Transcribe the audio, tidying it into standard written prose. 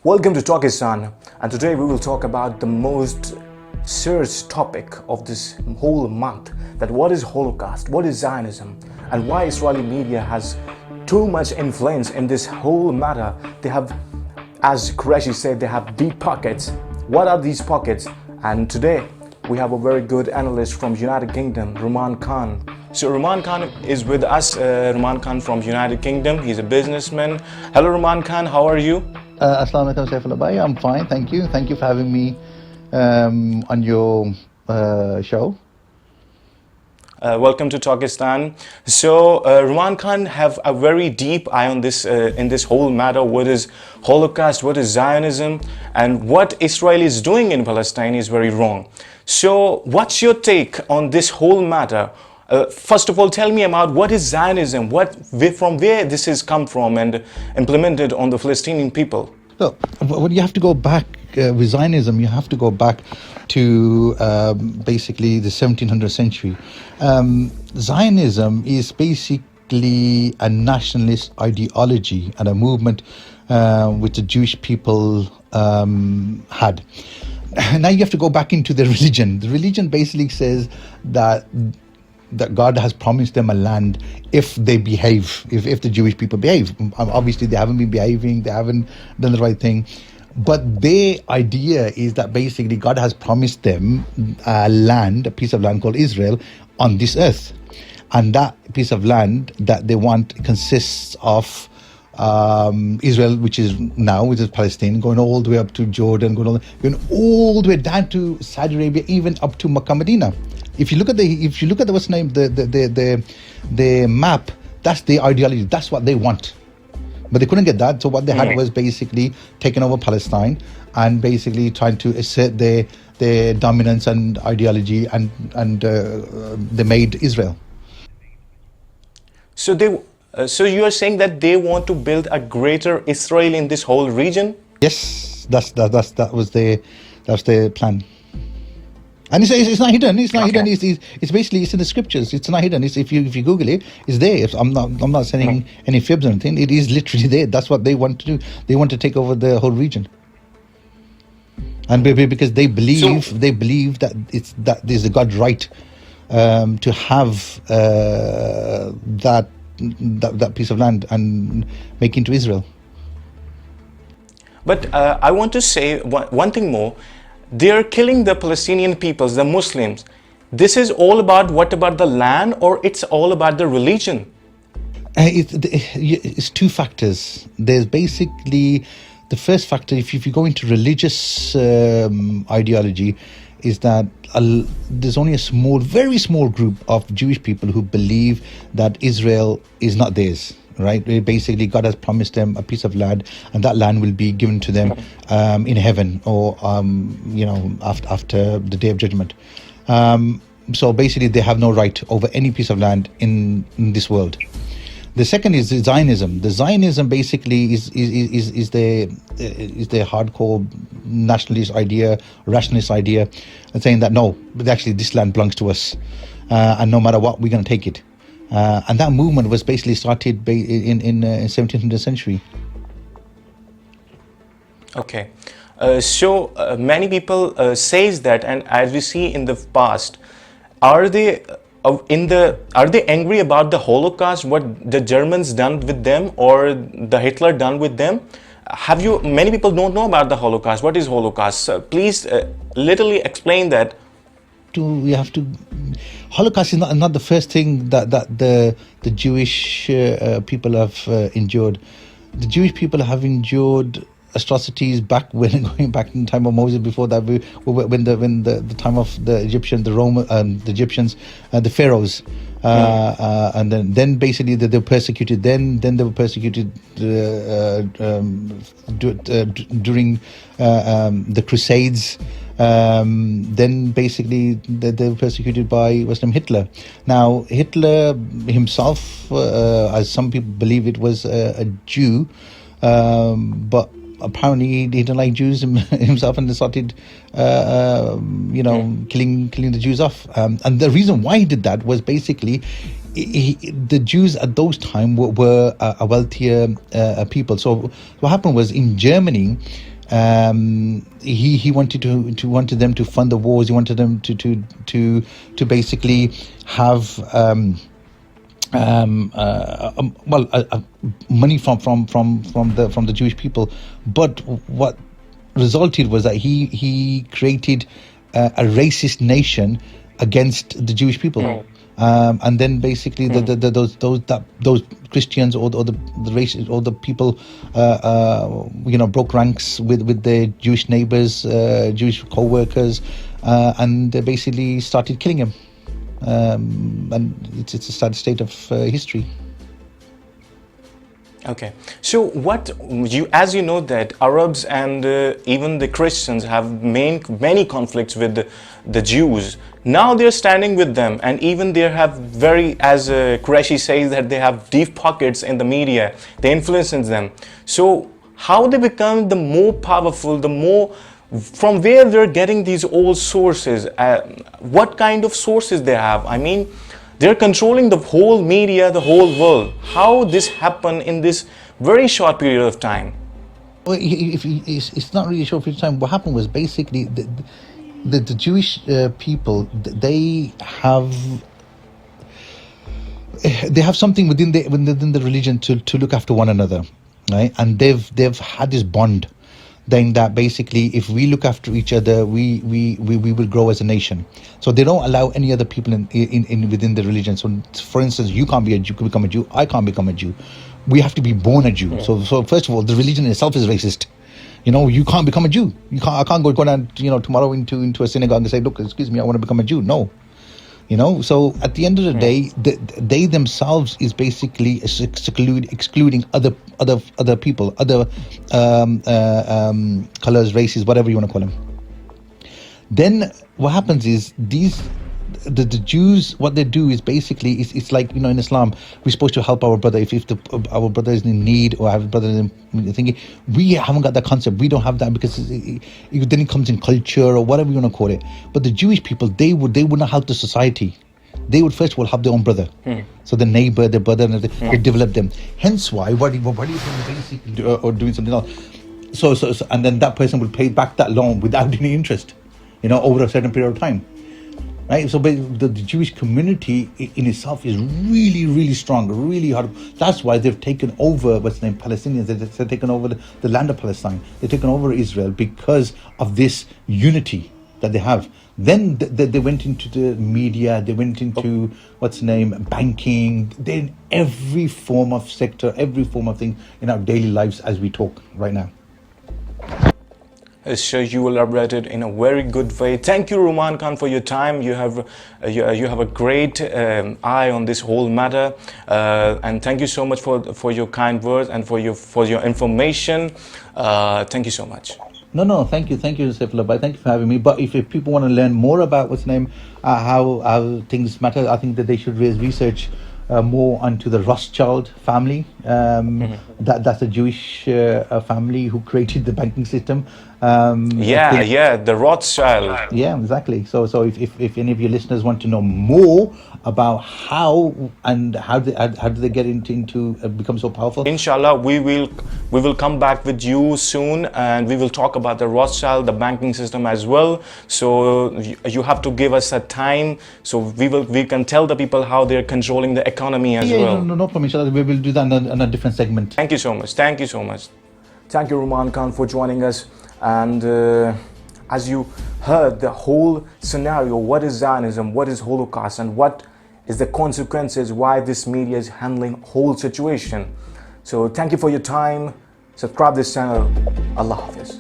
Welcome to Talkistan, and today we will talk about the most serious topic of this whole month, that what is Holocaust, what is Zionism, and why Israeli media has too much influence in this whole matter. They have, as Qureshi said, they have deep pockets. What are these pockets? And today we have a very good analyst from United Kingdom, Rooman Khan. So Rooman Khan is with us. Rooman Khan from United Kingdom. He's a businessman. Hello Rooman Khan, how are you? Assalamu alaikum, Saifullah Bhai. I'm fine, thank you. Thank you for having me on your show. Welcome to Talkistan. So Rooman Khan have a very deep eye on this in this whole matter. What is Holocaust? What is Zionism? And what Israel is doing in Palestine is very wrong. So what's your take on this whole matter? First of all, tell me about what is Zionism, from where this has come from and implemented on the Palestinian people. So, when you have to go back with Zionism, you have to go back to basically the 1700th century. Zionism is basically a nationalist ideology and a movement which the Jewish people had. Now you have to go back into the religion. The religion basically says that God has promised them a land if they behave, if the Jewish people behave. Obviously, they haven't been behaving, they haven't done the right thing. But their idea is that basically God has promised them a land, a piece of land called Israel on this earth. And that piece of land that they want consists of Israel, which is Palestine, going all the way up to Jordan, going all the way down to Saudi Arabia, even up to Makkah, Medina. If you look at the what's name the map, that's the ideology. That's what they want, but they couldn't get that. So what they had was basically taking over Palestine and basically trying to assert their dominance and ideology, and they made Israel. So so you are saying that they want to build a greater Israel in this whole region? Yes, that was their plan. And it's not hidden. It's not hidden. It's basically in the scriptures. It's not hidden. If you Google it, it's there. I'm not saying any fibs or anything. It is literally there. That's what they want to do. They want to take over the whole region. And because they believe that there's a God's right to have that piece of land and make into Israel. But I want to say one thing more. They're killing the Palestinian peoples, the Muslims. This is all about what about the land, or it's all about the religion? It's two factors. There's basically the first factor. If you go into religious ideology, is that there's only a very small group of Jewish people who believe that Israel is not theirs. Right, basically, God has promised them a piece of land, and that land will be given to them in heaven, or after the day of judgment. So basically, they have no right over any piece of land in this world. The second is Zionism. The Zionism basically is the hardcore nationalist idea, rationalist idea, saying that no, but actually this land belongs to us, and no matter what, we're going to take it. And that movement was basically started in 1700th century. Okay, so many people says that, and as we see in the past, are they angry about the Holocaust, what the Germans done with them, or the Hitler done with them? Many people don't know about the Holocaust. What is Holocaust? Please literally explain that. Holocaust is not the first thing that the Jewish people have endured. The Jewish people have endured atrocities going back in the time of Moses. Before that, when the time of the Egyptians, the Egyptians, the pharaohs, and then basically they were persecuted. Then they were persecuted during the Crusades. Then basically they were persecuted by Hitler. Now Hitler himself, as some people believe, it was a Jew, but apparently he didn't like Jews himself, and they started killing the Jews off. And the reason why he did that was basically the Jews at those time were a wealthier people. So what happened was, in Germany, He wanted wanted them to fund the wars. He wanted them to basically have money from the Jewish people. But what resulted was that he created a racist nation against the Jewish people. And then basically those Christians or the race or the people broke ranks with their Jewish neighbors, Jewish co-workers, and they basically started killing him. And it's a sad state of history. Okay, so as you know that Arabs and even the Christians have many conflicts with the Jews. Now they're standing with them, and even they have as Qureshi says, that they have deep pockets in the media. They influence them. So how they become the more powerful, the more from where they're getting these old sources? What kind of sources they have? I mean, they're controlling the whole media, the whole world. How this happened in this very short period of time? Well, it's not really a short period of time. What happened was basically the Jewish people, they have something within the religion to look after one another, right? And they've had this bond, then that basically if we look after each other, we will grow as a nation. So they don't allow any other people in within the religion. So for instance, you can't become a Jew, I can't become a Jew. We have to be born a Jew. So first of all, the religion itself is racist. You can't become a Jew. I can't go down tomorrow into a synagogue and say, look, excuse me, I want to become a Jew. No. So at the end of the day, they themselves is basically excluding other people, other colors, races, whatever you want to call them. Then what happens is the Jews, what they do is basically it's like in Islam we're supposed to help our brother if our brother is in need, or our brother is thinking. We haven't got that concept. We don't have that because then it comes in culture or whatever you want to call it. But the Jewish people, they would not help the society. They would first of all help their own brother. So the neighbor, their brother, and they develop them. Hence why what are you going to basically do, or doing something else? So and then that person will pay back that loan without any interest, over a certain period of time. Right, so the Jewish community in itself is really, really strong, really hard. That's why they've taken over Palestinians. They've taken over the land of Palestine. They've taken over Israel because of this unity that they have. Then they went into the media. They went into banking. They're in every form of sector, every form of thing in our daily lives as we talk right now. Sure, you elaborated in a very good way. Thank you, Rooman Khan, for your time. You have a great eye on this whole matter, and thank you so much for your kind words and for your information. Thank you so much. No, thank you, Saifullah. Thank you for having me. But if people want to learn more about how things matter, I think that they should research more onto the Rothschild family. That's a Jewish family who created the banking system. The Rothschild. Yeah, exactly. So if any of your listeners want to know more about how do they get into become so powerful, inshallah, we will come back with you soon, and we will talk about the Rothschild, the banking system as well. So you have to give us a time, so we can tell the people how they're controlling the economy as well. No problem. Inshallah, we will do that on a different segment. Thank you so much. Thank you, Rooman Khan, for joining us. And as you heard the whole scenario, what is Zionism, what is Holocaust, and what is the consequences, why this media is handling whole situation. So thank you for your time. Subscribe this channel. Allah Hafiz.